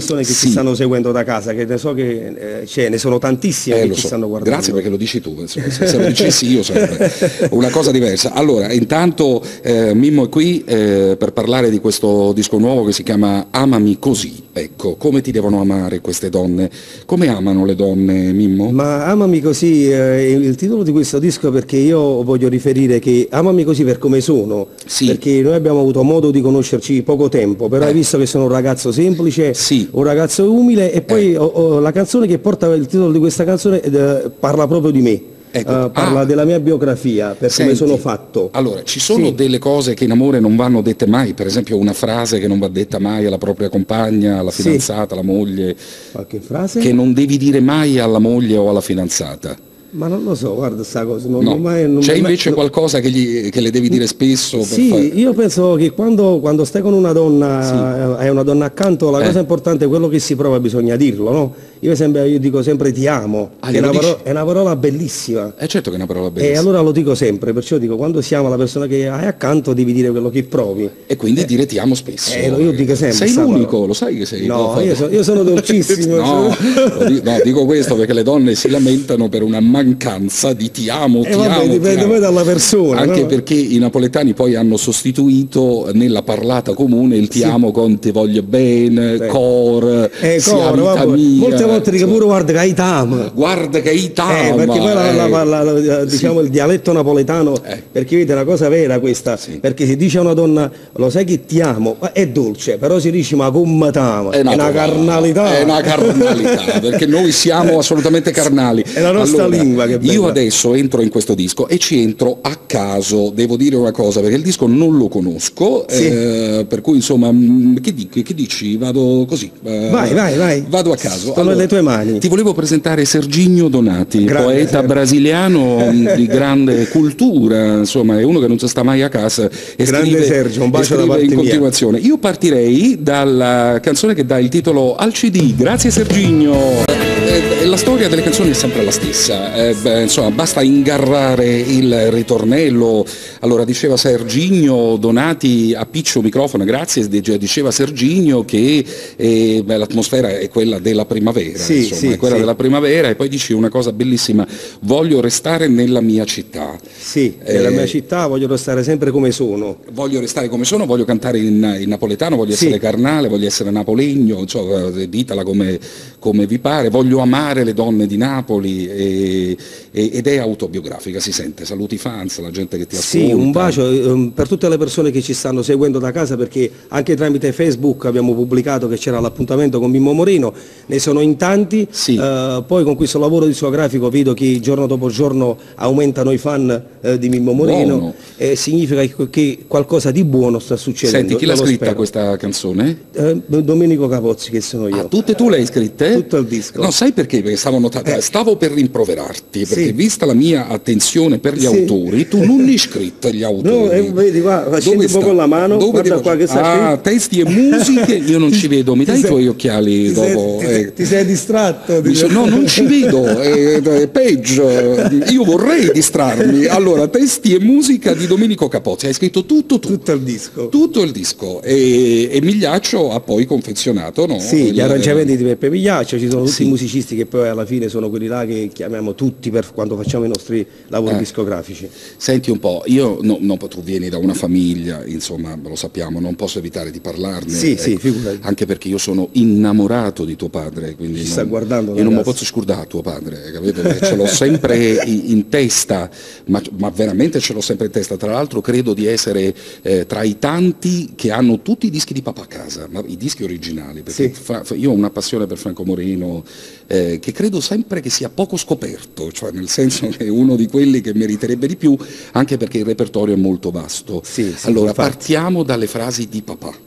persone che ci stanno seguendo da casa, che ne so che ne sono tantissime che ci stanno guardando. Grazie perché lo dici tu, insomma, se lo dicessi io sarebbe una cosa diversa. Allora, intanto Mimmo è qui per parlare di questo disco nuovo che si chiama Amami così. Ecco, come ti devono amare queste donne? Come amano le donne, Mimmo? Ma Amami così è il titolo di questo disco, perché io voglio riferire che amami così per come sono, perché noi abbiamo avuto modo di conoscerci poco tempo, però hai visto che sono un ragazzo semplice, un ragazzo umile, e poi la canzone che porta il titolo di questa canzone parla proprio di me. Ecco, parla della mia biografia, per come sono fatto. Allora, ci sono delle cose che in amore non vanno dette mai, per esempio una frase che non va detta mai alla propria compagna, alla fidanzata, alla moglie. Qualche frase? Che non devi dire mai alla moglie o alla fidanzata. Ma non lo so, guarda sta cosa. C'è invece qualcosa che le devi dire spesso? Io penso che quando stai con una donna, hai una donna accanto, la cosa importante è quello che si prova, bisogna dirlo, no? Io dico sempre ti amo, è una parola bellissima. Certo che è una parola bellissima. E allora lo dico sempre, perciò dico, quando si ama la persona che hai accanto devi dire quello che provi. E quindi dire ti amo spesso. Io dico sempre. Sei l'unico, lo sai che sei? No, io sono dolcissimo. No, dico questo perché le donne si lamentano per una mancanza di ti amo, dipende poi dalla persona. Anche perché i napoletani poi hanno sostituito nella parlata comune il ti amo con ti voglio bene, cor, molte volte dico pure guarda che hai tam. Guarda che hai tam. Perché poi diciamo il dialetto napoletano, perché vedi, è una cosa vera questa, perché si dice a una donna lo sai che ti amo, è dolce, però si dice ma come t'amo, è una carnalità. È una carnalità, perché noi siamo assolutamente carnali. È la nostra lingua che io adesso entro in questo disco e ci entro a caso, devo dire una cosa, perché il disco non lo conosco, per cui insomma, che dici? Vado così. Vai. Vado a caso. Sono nelle tue mani. Ti volevo presentare Serginho Donati, poeta brasiliano di grande cultura, insomma, è uno che non si sta mai a casa e grande Sergio, un bacio da parte in continuazione. Io partirei dalla canzone che dà il titolo al CD. Grazie Serginho. La storia delle canzoni è sempre la stessa, insomma basta ingarrare il ritornello. Allora diceva Serginho Donati a piccio microfono, grazie, diceva Serginho che l'atmosfera è quella della primavera, è quella della primavera, e poi dice una cosa bellissima: voglio restare nella mia città. Nella mia città voglio restare sempre come sono. Voglio restare come sono, voglio cantare in napoletano, voglio essere carnale, voglio essere napolegno, ditela come vi pare, voglio amare le donne di Napoli, ed è autobiografica, si sente. Saluti fans, la gente che ti ascolta. Un bacio per tutte le persone che ci stanno seguendo da casa, perché anche tramite Facebook abbiamo pubblicato che c'era l'appuntamento con Mimmo Moreno, ne sono in tanti, poi con questo lavoro discografico vedo che giorno dopo giorno aumentano i fan di Mimmo Moreno, significa che qualcosa di buono sta succedendo. Senti, chi l'ha scritta questa canzone? Domenico Capozzi, che sono io. Tutte tu le hai scritte? Tutto il disco. No, sai perché? Perché stavo per rimproverarti, perché vista la mia attenzione per gli autori, tu non hai scritto gli autori. No, vedi qua, facendo un po' con la mano, guarda qua che sta testi e musiche, io non ci vedo, mi dai i tuoi occhiali dopo? Ti sei distratto? No, non ci vedo, è peggio, io vorrei distrarmi. Allora, testi e musica di Domenico Capozzi, hai scritto tutto tu. Tutto il disco. Tutto il disco, e Migliaccio ha poi confezionato, no? Gli arrangiamenti di Peppe Migliaccio, ci sono tutti i musicisti che poi alla fine sono quelli là che chiamiamo tutti per quando facciamo i nostri lavori discografici. Senti un po', io tu vieni da una famiglia, insomma, lo sappiamo, non posso evitare di parlarne, figurati. Anche perché io sono innamorato di tuo padre, quindi sta guardando, io non mi posso scordare tuo padre, capito? Ce l'ho sempre in testa, ma veramente ce l'ho sempre in testa. Tra l'altro credo di essere tra i tanti che hanno tutti i dischi di papà a casa, ma i dischi originali, perché io ho una passione per Franco Moreno, che credo sempre che sia poco scoperto, cioè nel senso che è uno di quelli che meriterebbe di più, anche perché il repertorio è molto vasto. Allora, partiamo dalle frasi di papà.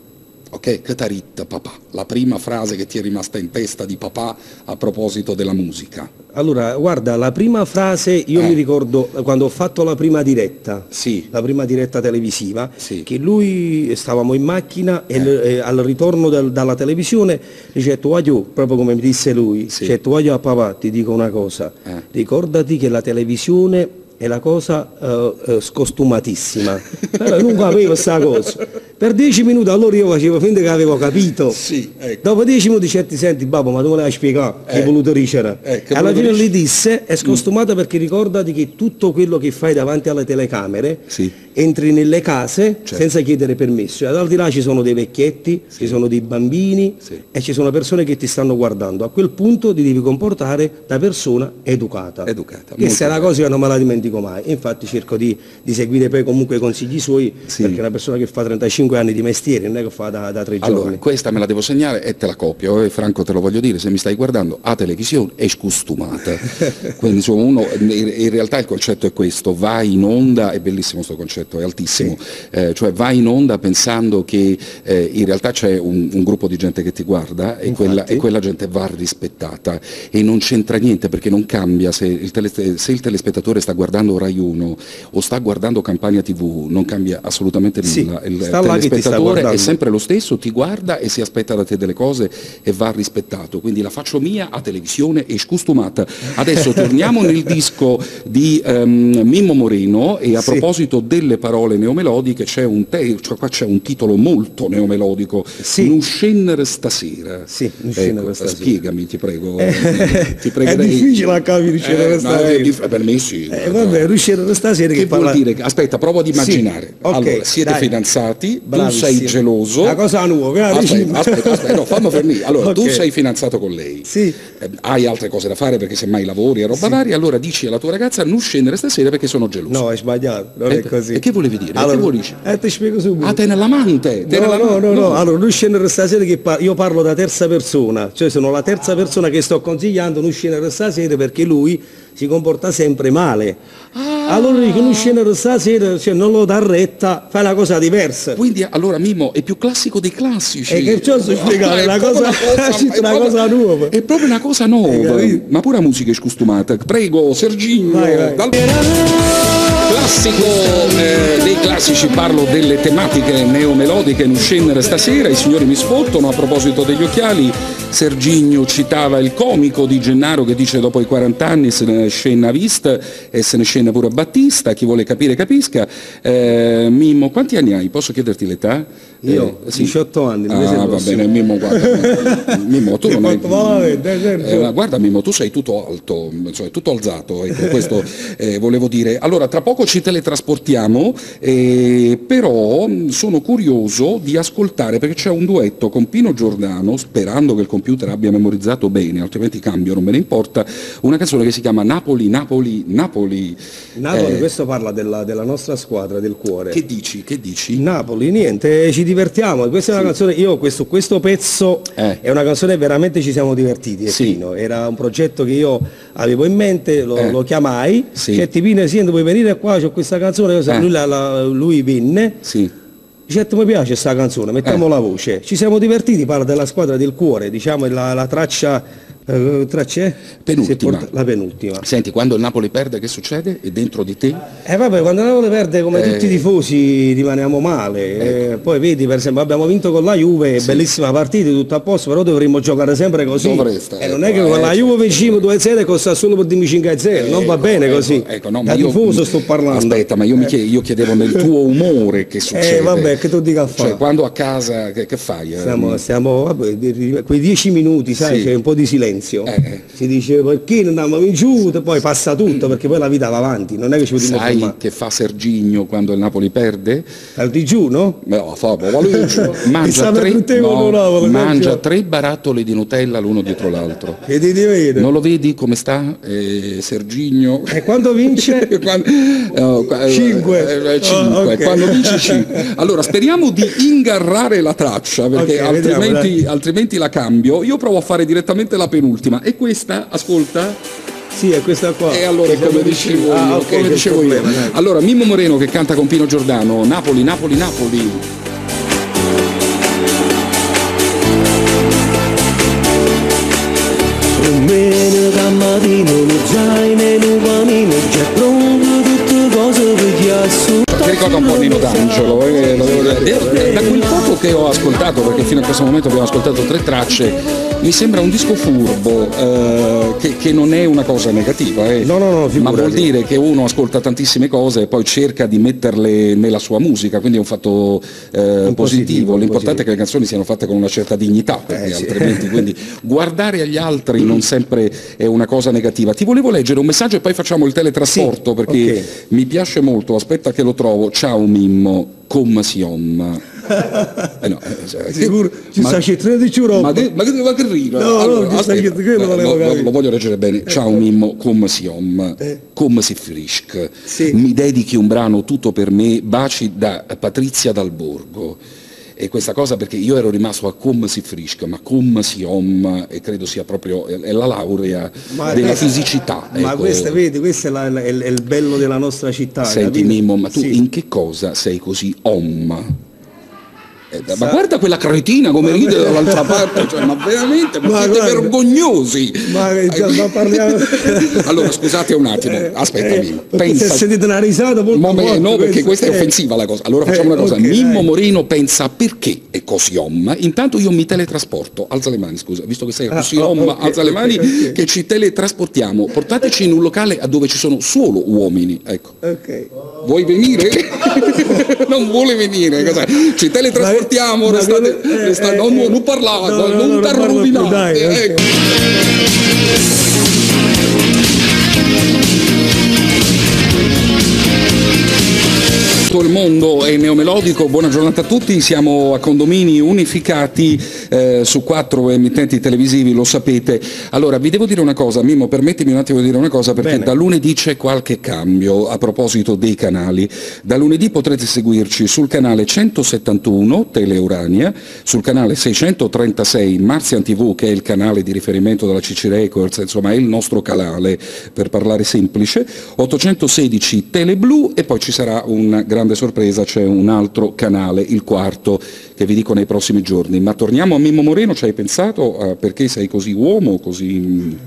Ok, Catarit, papà, la prima frase che ti è rimasta in testa di papà a proposito della musica. Allora, guarda, la prima frase, io mi ricordo quando ho fatto la prima diretta, la prima diretta televisiva, che lui, stavamo in macchina e al ritorno dalla televisione dice: tu voglio, proprio come mi disse lui, cioè tu voglio a papà, ti dico una cosa, ricordati che la televisione è la cosa scostumatissima. Allora, non capivo questa cosa. Per 10 minuti allora io facevo finta che avevo capito. Sì, ecco. Dopo 10 minuti certi senti, babbo, ma tu me l'hai spiegato, che hai voluto ricere. Alla fine gli disse, è scostumata perché ricordati che tutto quello che fai davanti alle telecamere, entri nelle case senza chiedere permesso. E al di là ci sono dei vecchietti, ci sono dei bambini e ci sono persone che ti stanno guardando. A quel punto ti devi comportare da persona educata. Questa è una cosa che non me la dimentico mai. Infatti cerco di seguire poi comunque i consigli suoi, perché è una persona che fa 35 anni di mestiere, non è che fa da 3 giorni. Allora, questa me la devo segnare e te la copio, Franco, te lo voglio dire, se mi stai guardando, a televisione è scostumata. Quindi insomma, uno, in realtà il concetto è questo, vai in onda, è bellissimo questo concetto, è altissimo, cioè vai in onda pensando che in realtà c'è un gruppo di gente che ti guarda e quella gente va rispettata e non c'entra niente, perché non cambia se il telespettatore sta guardando Rai 1 o sta guardando Campania TV, non cambia assolutamente nulla. Il telespettatore è sempre lo stesso, ti guarda e si aspetta da te delle cose e va rispettato, quindi la faccio mia a televisione e scostumata. Adesso torniamo nel disco di Mimmo Moreno e a proposito delle parole neomelodiche c'è qua c'è un titolo molto neomelodico, Nu scennere stasera. Stasera. Spiegami, ti prego. È difficile a capire scendere stasera. Per me sì. Vabbè, scendere stasera che vuol dire? Aspetta, provo ad immaginare. Allora, siete fidanzati, tu sei geloso. Una cosa nuova, aspetta, no, fammi finire. Allora, tu sei fidanzato con lei, hai altre cose da fare perché semmai lavori e roba varia, allora dici alla tua ragazza non scendere stasera perché sono geloso. No, è sbagliato, non è così. E che volevi dire? Allora, che vuoi dire? Ti spiego subito. Ah, te nell'amante? No, allora non scendere stasera che io parlo da terza persona, cioè sono la terza persona che sto consigliando non scendere stasera perché lui si comporta sempre male. Allora dico non scendere stasera, cioè non lo dà retta, fai una cosa diversa. Quindi allora Mimmo è più classico dei classici. E che ciò sto spiegando, è una cosa nuova. È proprio una cosa nuova, ma pure la musica è scostumata. Prego, Serginho. Vai. Classico dei classici, parlo delle tematiche neomelodiche non scendere stasera. I signori mi sfottono a proposito degli occhiali. Serginho citava il comico di Gennaro che dice dopo i 40 anni se ne scena vista e se ne scena pure Battista, chi vuole capire capisca. Mimmo, quanti anni hai? Posso chiederti l'età? Io? 18 anni. Va bene, Mimmo, guarda. Mimmo, tu non hai... guarda Mimmo, tu sei tutto alto, cioè tutto alzato, ecco, questo volevo dire. Allora, tra poco ci teletrasportiamo, però sono curioso di ascoltare, perché c'è un duetto con Pino Giordano, sperando che il computer abbia memorizzato bene, altrimenti cambio, non me ne importa, una canzone che si chiama Napoli, Napoli, Napoli. Napoli, questo parla della nostra squadra, del cuore. Che dici? Napoli, niente, ci divertiamo, questa è una canzone, io questo pezzo è una canzone veramente ci siamo divertiti, Pino. Era un progetto che io avevo in mente, lo chiamai, certi Pino, senti, puoi venire qua, c'ho questa canzone, lui venne. Certo, mi piace questa canzone, mettiamo la voce. Ci siamo divertiti, parla della squadra del cuore, diciamo la traccia penultima. La penultima. Senti, quando il Napoli perde che succede? È dentro di te? Vabbè, quando il Napoli perde come tutti i tifosi rimaniamo male. Poi vedi, per esempio, abbiamo vinto con la Juve, bellissima partita, tutto a posto, però dovremmo giocare sempre così. Non è che con la Juve vinciamo 2-0 e costa solo per dirmi 5-0, non va bene così. Da tifoso sto parlando. Aspetta, ma io chiedevo nel tuo umore che succede. Vabbè, che tu dica a fare? Cioè, quando a casa che fai? Stiamo vabbè, quei 10 minuti, sai, c'è un po' di silenzio. Si dice perché non abbiamo vinciuto, poi passa tutto perché poi la vita va avanti, non è che ci possiamo fermare. Sai che fa Serginho quando il Napoli perde? Al digiuno? Mangia 3 barattoli di Nutella l'uno dietro l'altro. E ti vede? Non lo vedi come sta Serginho? E quando vince? 5. Quando vince 5. Allora speriamo di ingarrare la traccia perché altrimenti la cambio. Io provo a fare direttamente la penultima. E questa, ascolta. Sì, è questa qua. E allora come dicevo io. Allora Mimmo Moreno che canta con Pino Giordano, Napoli, Napoli, Napoli. Ti ricorda un po' Nino D'Angelo, da quel poco che ho ascoltato, perché fino a questo momento abbiamo ascoltato 3 tracce, mi sembra un disco furbo, che non è una cosa negativa, no, ma vuol dire che uno ascolta tantissime cose e poi cerca di metterle nella sua musica, quindi è un fatto positivo. L'importante è che le canzoni siano fatte con una certa dignità, perché altrimenti quindi guardare agli altri non sempre è una cosa negativa. Ti volevo leggere un messaggio e poi facciamo il teletrasporto, perché mi piace molto, aspetta che lo trovo. Ciao Mimmo, come siamo? Sicuro ci sta 13 euro. Ma che rino? No, allora, aspetta, lo voglio leggere bene. Ciao Mimmo, come siamo? Come si frisc? Mi dedichi un brano tutto per me, baci da Patrizia Dal Borgo. E questa cosa, perché io ero rimasto a come si frisca, ma come si om, e credo sia proprio è la laurea della fisicità. Ma questo, vedi, questo è il bello della nostra città. Senti Mimmo, ma tu in che cosa sei così om? Ma guarda quella cretina come ride dall'altra parte, cioè, ma veramente, ma siete vergognosi. Ma parliamo. Allora scusate un attimo, aspetta Mimmo. Se sentite una risata molto forte, no, perché questa è offensiva la cosa. Allora facciamo una cosa, Mimmo Moreno pensa perché è così om. Intanto io mi teletrasporto, alza le mani scusa, visto che sei così om, alza le mani che ci teletrasportiamo. Portateci in un locale dove ci sono solo uomini, ecco. Vuoi venire? Non vuole venire, cos'è? Ci teletrasportiamo. Non parlare, non ti rovinare. Ecco. Tutto il mondo è neomelodico, buona giornata a tutti, siamo a Condomini Unificati su 4 emittenti televisivi, lo sapete. Allora vi devo dire una cosa, Mimmo, permettimi un attimo di dire una cosa, perché da lunedì c'è qualche cambio a proposito dei canali. Da lunedì potrete seguirci sul canale 171 Teleurania, sul canale 636 Marzian TV, che è il canale di riferimento della CC Records, insomma è il nostro canale per parlare semplice, 816 Teleblu, e poi ci sarà una grande sorpresa, c'è un altro canale, il quarto, che vi dico nei prossimi giorni. Ma torniamo a Mimmo Moreno, ci hai pensato perché sei così uomo, così...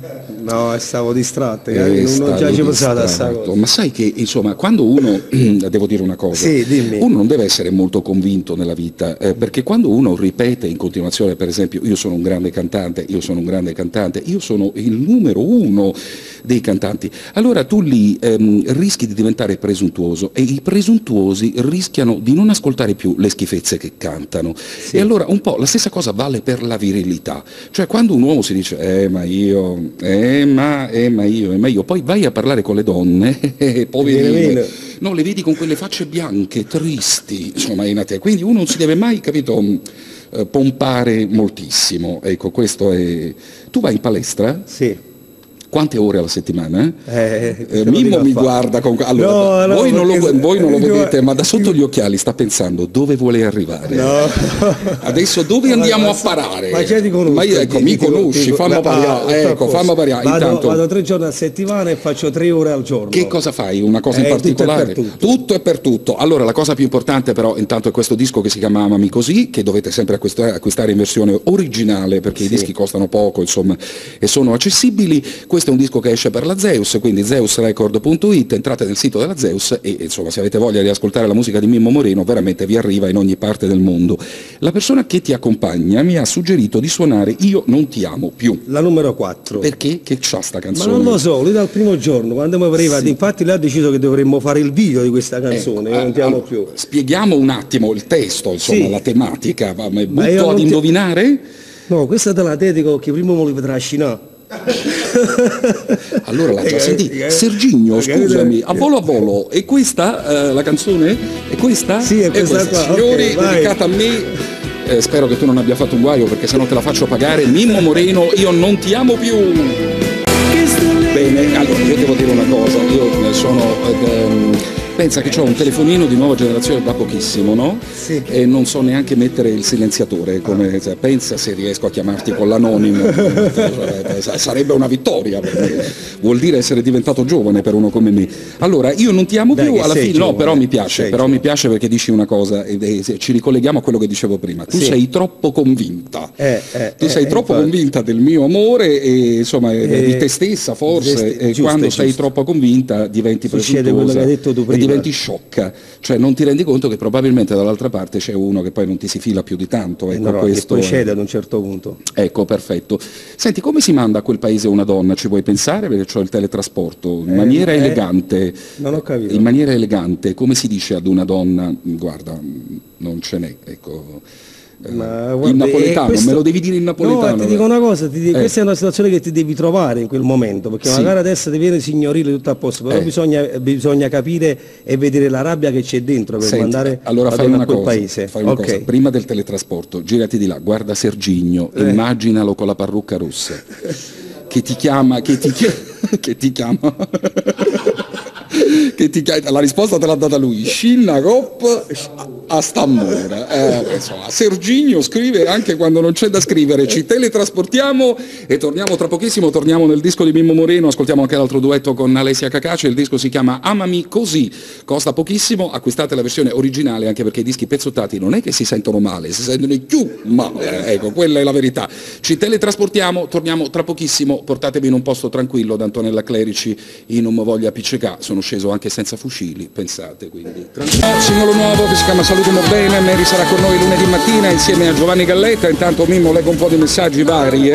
No, stavo distratto, non già ci pensavo a questa cosa. Ma sai che, insomma, quando uno, devo dire una cosa, uno non deve essere molto convinto nella vita, perché quando uno ripete in continuazione, per esempio, io sono un grande cantante, io sono un grande cantante, io sono il numero 1 dei cantanti, allora tu lì rischi di diventare presuntuoso, e i presuntuosi rischiano di non ascoltare più le schifezze che cantano. E allora un po' la stessa cosa vale per la virilità, cioè quando un uomo si dice ma io, poi vai a parlare con le donne, poverine, no, le vedi con quelle facce bianche, tristi, insomma, quindi uno non si deve mai, capito, pompare moltissimo. Ecco, questo è... Tu vai in palestra? Sì. Quante ore alla settimana? Mimmo mi guarda con... Allora, voi non lo vedete, ma da sotto gli occhiali sta pensando dove vuole arrivare. No. Adesso dove andiamo a parare? Ma ti conosco. Ma io, ecco, mi conosci, fammi variare. Vado 3 giorni a settimana e faccio 3 ore al giorno. Che cosa fai? Una cosa in particolare? Tutto e per tutto. Allora, la cosa più importante però intanto è questo disco che si chiama Amami Così, che dovete sempre acquistare in versione originale, perché i dischi costano poco, insomma, e sono accessibili. Questo è un disco che esce per la Zeus, quindi zeusrecord.it, entrate nel sito della Zeus e insomma, se avete voglia di ascoltare la musica di Mimmo Moreno, veramente vi arriva in ogni parte del mondo. La persona che ti accompagna mi ha suggerito di suonare Io non ti amo più. La numero 4. Perché? Che c'ha sta canzone? Ma non lo so, lui dal primo giorno, quando mi arriva, infatti lui ha deciso che dovremmo fare il video di questa canzone, Io non ti amo più. Spieghiamo un attimo il testo, insomma, la tematica, butto ad indovinare? No, questa te la dedico che prima me lo vedrà scinare. Allora l'ha già sentita. Serginio, scusami, a volo, e questa la canzone? È questa? Sì, è questa qua. Signori, dedicata a me. Spero che tu non abbia fatto un guaio, perché sennò te la faccio pagare. Mimmo Moreno, Io non ti amo più. Bene, allora io devo dire una cosa, io sono... Pensa che ho un telefonino di nuova generazione da pochissimo, no? Sì. E non so neanche mettere il silenziatore, pensa se riesco a chiamarti con l'anonimo, sarebbe una vittoria, vuol dire essere diventato giovane per uno come me. Allora, Io non ti amo più, alla fine, giovane, no, però mi piace perché dici una cosa, e ci ricolleghiamo a quello che dicevo prima, tu sei troppo convinta, tu sei troppo convinta del mio amore e insomma di te stessa forse, e quando sei troppo convinta diventi presuntuosa. Succede quello che hai detto tu prima. diventi sciocca, cioè non ti rendi conto che probabilmente dall'altra parte c'è uno che poi non ti si fila più di tanto. Ecco, no, questo poi cede ad un certo punto. Ecco, perfetto. Senti, come si manda a quel paese una donna? Ci vuoi pensare? Perché c'ho il teletrasporto, in maniera elegante. Non ho capito. In maniera elegante, come si dice ad una donna? Guarda, non ce n'è, ecco. Guarda, in napoletano, me lo devi dire in napoletano. No, ti dico una cosa, questa è una situazione che ti devi trovare in quel momento, perché magari adesso ti viene signorile tutto a posto, però bisogna capire e vedere la rabbia che c'è dentro per mandare allora a fai quel una cosa, paese. Fai una cosa, prima del teletrasporto, girati di là, guarda Serginio, immaginalo con la parrucca rossa, che ti chiama, la risposta te l'ha data lui, Scinnagop a Stammura. Insomma, Serginio scrive anche quando non c'è da scrivere. Ci teletrasportiamo e torniamo tra pochissimo, torniamo nel disco di Mimmo Moreno, ascoltiamo anche l'altro duetto con Alessia Cacace, il disco si chiama Amami Così, costa pochissimo, acquistate la versione originale anche perché i dischi pezzottati non è che si sentono male, si sentono più male, ecco, quella è la verità. Ci teletrasportiamo, torniamo tra pochissimo, portatemi in un posto tranquillo da Antonella Clerici in Non mi voglia piccecà, sono sceso anche senza fucili, pensate, quindi singolo nuovo che si chiama Salutiamo Bene. Mary sarà con noi lunedì mattina insieme a Giovanni Galletta. Intanto Mimmo leggo un po' di messaggi vari,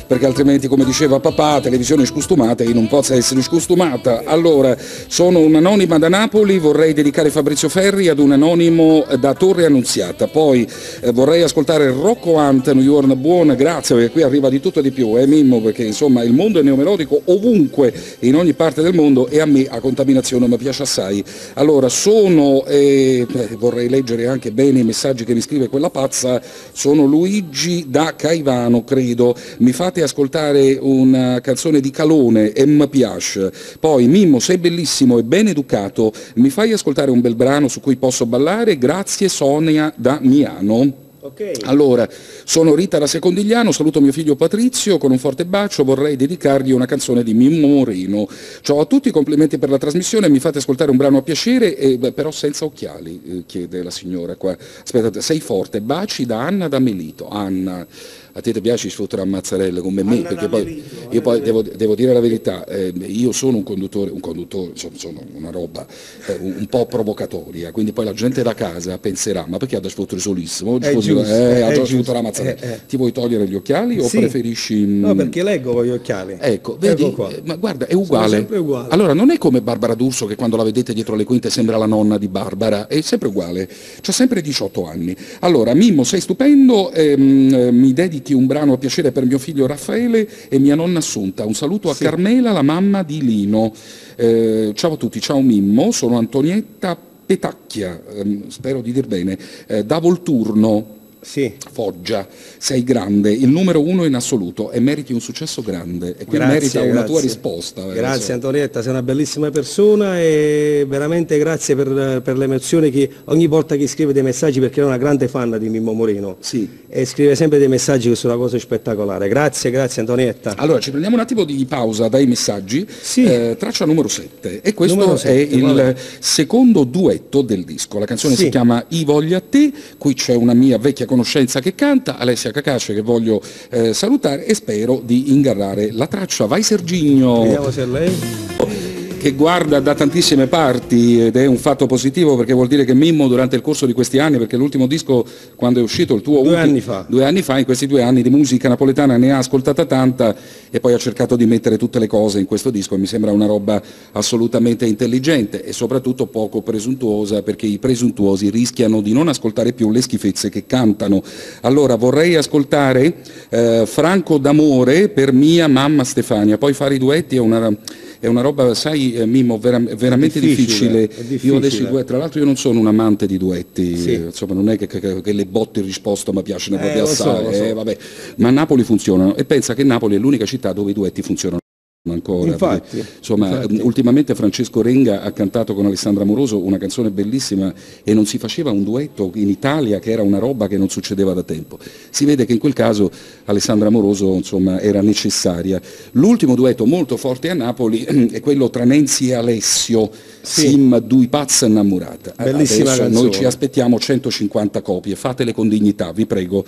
perché altrimenti, come diceva papà, televisione scustumata e non possa essere scustumata. Allora, sono un'anonima da Napoli, vorrei dedicare Fabrizio Ferri ad un anonimo da Torre Annunziata, poi vorrei ascoltare Rocco Hunt, New York Buona, grazie, perché qui arriva di tutto e di più, Mimmo, perché insomma il mondo è neomelodico ovunque, in ogni parte del mondo, e a me a contaminazione mi piace assai. Allora, vorrei leggere anche bene i messaggi che mi scrive quella pazza, sono Luigi da Caivano, credo, mi fate ascoltare una canzone di Calone e mi piace, poi Mimmo sei bellissimo e ben educato, mi fai ascoltare un bel brano su cui posso ballare, grazie Sonia da Miano. Okay. Allora, sono Rita da Secondigliano, saluto mio figlio Patrizio con un forte bacio, vorrei dedicargli una canzone di Mimmo Moreno. Ciao a tutti, complimenti per la trasmissione, mi fate ascoltare un brano a piacere, però senza occhiali, chiede la signora qua. Aspetta, sei forte, baci da Anna da Melito. Anna, a te ti piace sfottere a mazzarelle come me, perché poi io poi devo dire la verità, io sono un conduttore, sono una roba un po' provocatoria, quindi poi la gente da casa penserà, ma perché ha da sfottere solissimo? Ha già sfottere la mazzarella. Ti vuoi togliere gli occhiali o preferisci... No, perché leggo con gli occhiali. Ecco, vedi, ma guarda, è uguale. Allora non è come Barbara D'Urso che quando la vedete dietro le quinte sembra la nonna di Barbara, è sempre uguale, c'ha sempre 18 anni. Allora, Mimmo sei stupendo, mi dedichi un brano a piacere per mio figlio Raffaele e mia nonna Assunta. Un saluto a Carmela, la mamma di Lino. Ciao a tutti, ciao Mimmo, sono Antonietta Petacchia, spero di dir bene, da Volturno. Foggia, sei grande, il numero 1 in assoluto e meriti un successo grande e qui merita una tua risposta. Grazie Antonietta, sei una bellissima persona e veramente grazie per l'emozione che ogni volta che scrive dei messaggi, perché è una grande fan di Mimmo Moreno e scrive sempre dei messaggi che sono una cosa spettacolare. Grazie Antonietta. Allora ci prendiamo un attimo di pausa dai messaggi, traccia numero 7 e questo è il secondo duetto del disco, la canzone si chiama I voglia a te, qui c'è una mia vecchia conoscenza che canta, Alessia Cacace, che voglio salutare e spero di ingarrare la traccia. Vai Serginio! Vediamo se lei... che guarda da tantissime parti ed è un fatto positivo perché vuol dire che Mimmo durante il corso di questi anni, perché l'ultimo disco quando è uscito il tuo 2 anni fa, in questi 2 anni di musica napoletana ne ha ascoltata tanta e poi ha cercato di mettere tutte le cose in questo disco e mi sembra una roba assolutamente intelligente e soprattutto poco presuntuosa, perché i presuntuosi rischiano di non ascoltare più le schifezze che cantano. Allora vorrei ascoltare Franco d'amore per mia mamma Stefania, poi fare i duetti è una roba, sai Mimmo, veramente difficile. Io adesso tra l'altro io non sono un amante di duetti, insomma non è che le botte in risposta mi piacciono proprio assai, vabbè. Ma a Napoli funzionano e pensa che Napoli è l'unica città dove i duetti funzionano ancora. Infatti. Ultimamente Francesco Renga ha cantato con Alessandra Moroso una canzone bellissima e non si faceva un duetto in Italia, che era una roba che non succedeva da tempo. Si vede che in quel caso Alessandra Moroso insomma era necessaria. L'ultimo duetto molto forte a Napoli è quello tra Nenzi e Alessio, Sim dui pazza innamorata. Bellissima adesso canzone. Noi ci aspettiamo 150 copie, fatele con dignità, vi prego.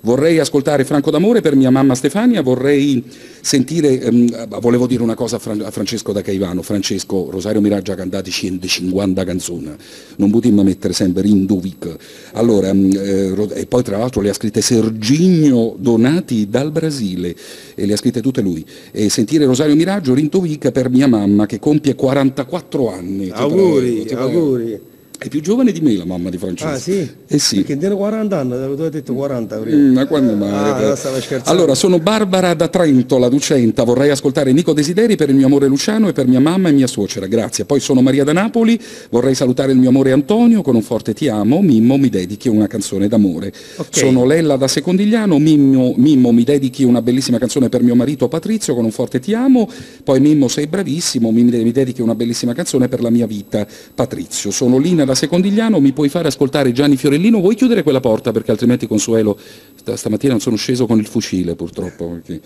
Vorrei ascoltare Franco d'amore per mia mamma Stefania, vorrei sentire, volevo dire una cosa a Francesco da Caivano. Francesco, Rosario Miraggio ha cantato 150 canzoni, non potremmo mettere sempre Rindovic. Allora, e poi tra l'altro le ha scritte Serginho Donati dal Brasile, e le ha scritte tutte lui. E sentire Rosario Miraggio, Rindovic per mia mamma che compie 44 anni. Auguri, auguri. È più giovane di me la mamma di Francesco. Ah sì? Sì. Perché tiene 40 anni, tu hai detto 40 prima. Ma quando mai? No, stavo scherzando. Allora, sono Barbara da Trento, la Ducenta, vorrei ascoltare Nico Desideri per il mio amore Luciano e per mia mamma e mia suocera, grazie. Poi sono Maria da Napoli, vorrei salutare il mio amore Antonio con un forte ti amo, Mimmo mi dedichi una canzone d'amore. Okay. Sono Lella da Secondigliano, Mimmo mi dedichi una bellissima canzone per mio marito Patrizio con un forte ti amo, poi Mimmo sei bravissimo, mi dedichi una bellissima canzone per la mia vita Patrizio. Sono Lina da Secondigliano, mi puoi fare ascoltare Gianni Fiorellino? Vuoi chiudere quella porta perché altrimenti Consuelo stamattina non sono sceso con il fucile purtroppo perché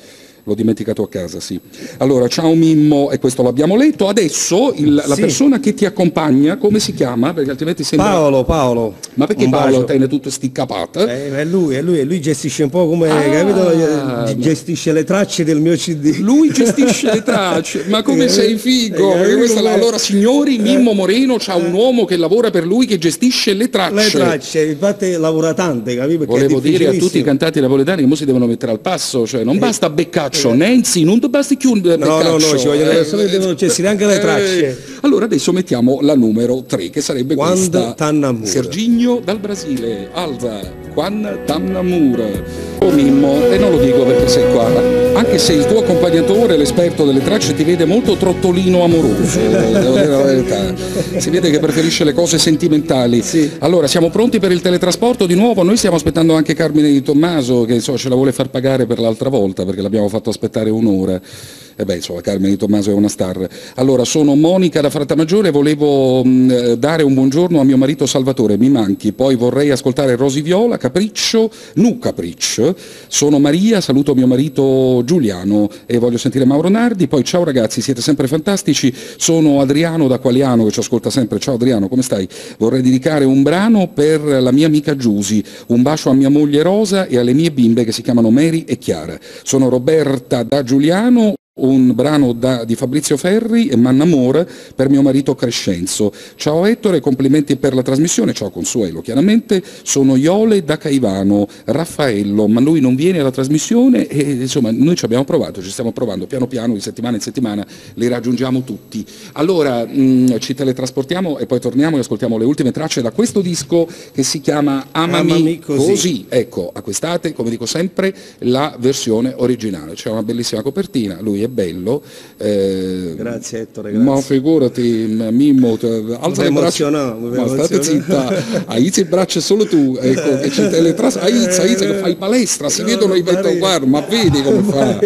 l'ho dimenticato a casa, sì. Allora, ciao Mimmo, e questo l'abbiamo letto. Adesso la persona che ti accompagna, come si chiama? Perché altrimenti sembra... Paolo. Ma perché Paolo tiene tutto sticcapato? È lui gestisce un po' come, capito? Gestisce le tracce del mio CD. Lui gestisce le tracce, ma come sei figo! Allora, signori, Mimmo Moreno c'ha un uomo che lavora per lui che gestisce le tracce. Le tracce, infatti lavora tante, capito? Volevo dire a tutti i cantanti napoletani che mo si devono mettere al passo, cioè non basta beccare Nancy, non ti basti più un no, ci vogliono le persone che devono gestire anche le tracce. Allora adesso mettiamo la numero 3, che sarebbe questa. Serginho dal Brasile, Alza, Juan Tannamur. Oh Mimmo, e non lo dico perché sei qua, anche se il tuo accompagnatore, l'esperto delle tracce, ti vede molto trottolino amoroso, devo dire la verità. Si vede che preferisce le cose sentimentali. Sì. Allora, siamo pronti per il teletrasporto di nuovo? Noi stiamo aspettando anche Carmine Di Tommaso, che ce la vuole far pagare per l'altra volta, perché l'abbiamo fatto aspettare un'ora. E beh, insomma, Carmine Di Tommaso è una star. Allora, sono Monica da Frattamaggiore, volevo dare un buongiorno a mio marito Salvatore, mi manchi. Poi vorrei ascoltare Rosy Viola, Capriccio, Capriccio. Sono Maria, saluto mio marito Giuliano e voglio sentire Mauro Nardi. Poi ciao ragazzi, siete sempre fantastici. Sono Adriano da Qualiano che ci ascolta sempre. Ciao Adriano, come stai? Vorrei dedicare un brano per la mia amica Giusy, un bacio a mia moglie Rosa e alle mie bimbe che si chiamano Mary e Chiara. Sono Roberta da Giuliano. Un brano di Fabrizio Ferri e Mannamore per mio marito Crescenzo. Ciao Ettore, complimenti per la trasmissione. Ciao Consuelo, chiaramente. Sono Iole da Caivano, Raffaello, ma lui non viene alla trasmissione e insomma noi ci abbiamo provato, ci stiamo provando piano piano, di settimana in settimana li raggiungiamo tutti. Allora ci teletrasportiamo e poi torniamo e ascoltiamo le ultime tracce da questo disco che si chiama Amami così. Ecco, acquistate, come dico sempre, la versione originale. C'è una bellissima copertina, lui è bello. Grazie Ettore, grazie. Ma figurati, Mimmo, alza le braccia. Ma state zitta, aizza i braccia solo tu, ecco, che ci aizza che fai palestra, si vedono i petto, guarda, ma vedi come fa.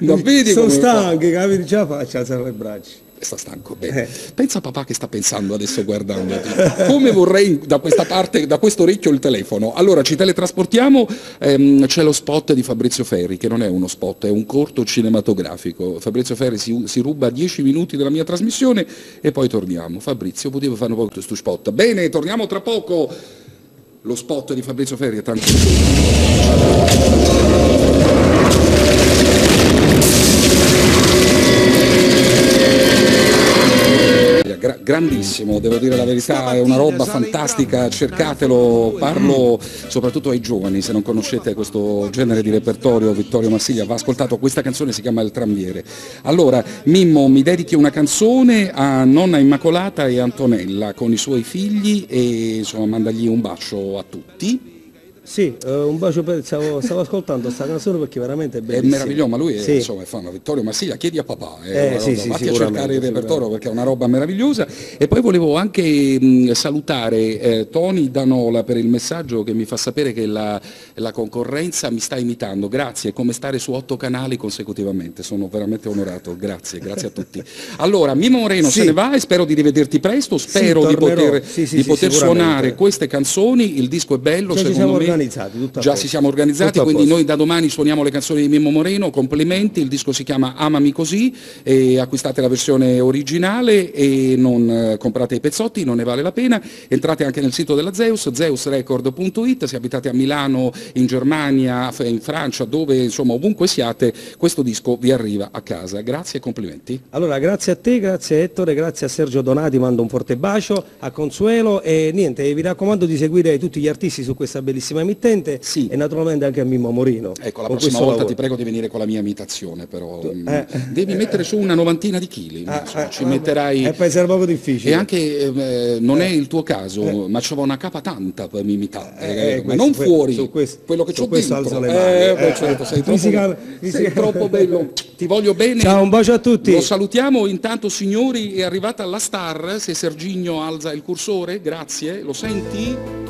Ma vedi sono come stanchi, capito? Ce la faccio alzare le braccia. Sta stanco, bene. Pensa a papà che sta pensando adesso guardandoti. Come vorrei da questa parte, da questo orecchio il telefono. Allora ci teletrasportiamo, c'è lo spot di Fabrizio Ferri, che non è uno spot, è un corto cinematografico. Fabrizio Ferri si ruba 10 minuti della mia trasmissione e poi torniamo. Fabrizio, potevo fare un po' questo spot. Bene, torniamo tra poco. Lo spot di Fabrizio Ferri è tanto... Grandissimo, devo dire la verità, è una roba fantastica, cercatelo, parlo soprattutto ai giovani, se non conoscete questo genere di repertorio, Vittorio Marsiglia va ascoltato, questa canzone si chiama Il Tramviere. Allora, Mimmo, mi dedichi una canzone a nonna Immacolata e Antonella con i suoi figli e insomma mandagli un bacio a tutti. Sì, un bacio stavo ascoltando questa canzone perché veramente è bellissima. È meraviglioso, ma lui è, insomma, è fan. Vitorio Marsiglia, chiedi a papà, vatti a cercare il repertorio perché è una roba meravigliosa. E poi volevo anche salutare Tony Danola per il messaggio che mi fa sapere che la concorrenza mi sta imitando. Grazie, è come stare su 8 canali consecutivamente, sono veramente onorato, grazie a tutti. Allora, Mimmo Moreno se ne va e spero di rivederti presto, spero di poter suonare queste canzoni, il disco è bello, secondo me. organizzati, tutto a Già posto. ci siamo organizzati, Tutto a quindi posto. noi da domani suoniamo le canzoni di Mimmo Moreno, complimenti, il disco si chiama Amami Così, e acquistate la versione originale e non comprate i pezzotti, non ne vale la pena. Entrate anche nel sito della Zeus, zeusrecord.it, se abitate a Milano, in Germania, in Francia, dove insomma ovunque siate, questo disco vi arriva a casa. Grazie e complimenti. Allora, grazie a te, grazie a Ettore, grazie a Sergio Donati, mando un forte bacio, a Consuelo e niente, vi raccomando di seguire tutti gli artisti su questa bellissima emittente Sì. e naturalmente anche a Mimmo Morino. Ecco, la con prossima questo volta lavoro. ti prego di venire con la mia imitazione, però devi mettere su una 90 di chili, ci metterai... E poi sarà proprio difficile. E anche, non è il tuo caso, ma c'avevo una capa tanta per imitare, ma non fuori, quello che c'ho questo dentro. alzo le mani. Certo, sei troppo bello, ti voglio bene. Ciao, un bacio a tutti. Lo salutiamo, intanto signori, è arrivata la star, se Serginho alza il cursore, grazie, lo senti?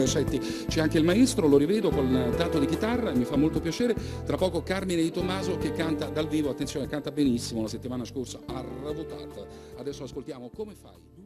Senti, c'è anche il maestro, lo rivedo con tanto di chitarra, mi fa molto piacere. Tra poco Carmine Di Tommaso che canta dal vivo, attenzione, canta benissimo, la settimana scorsa ha ravvotato. Adesso ascoltiamo Come fai?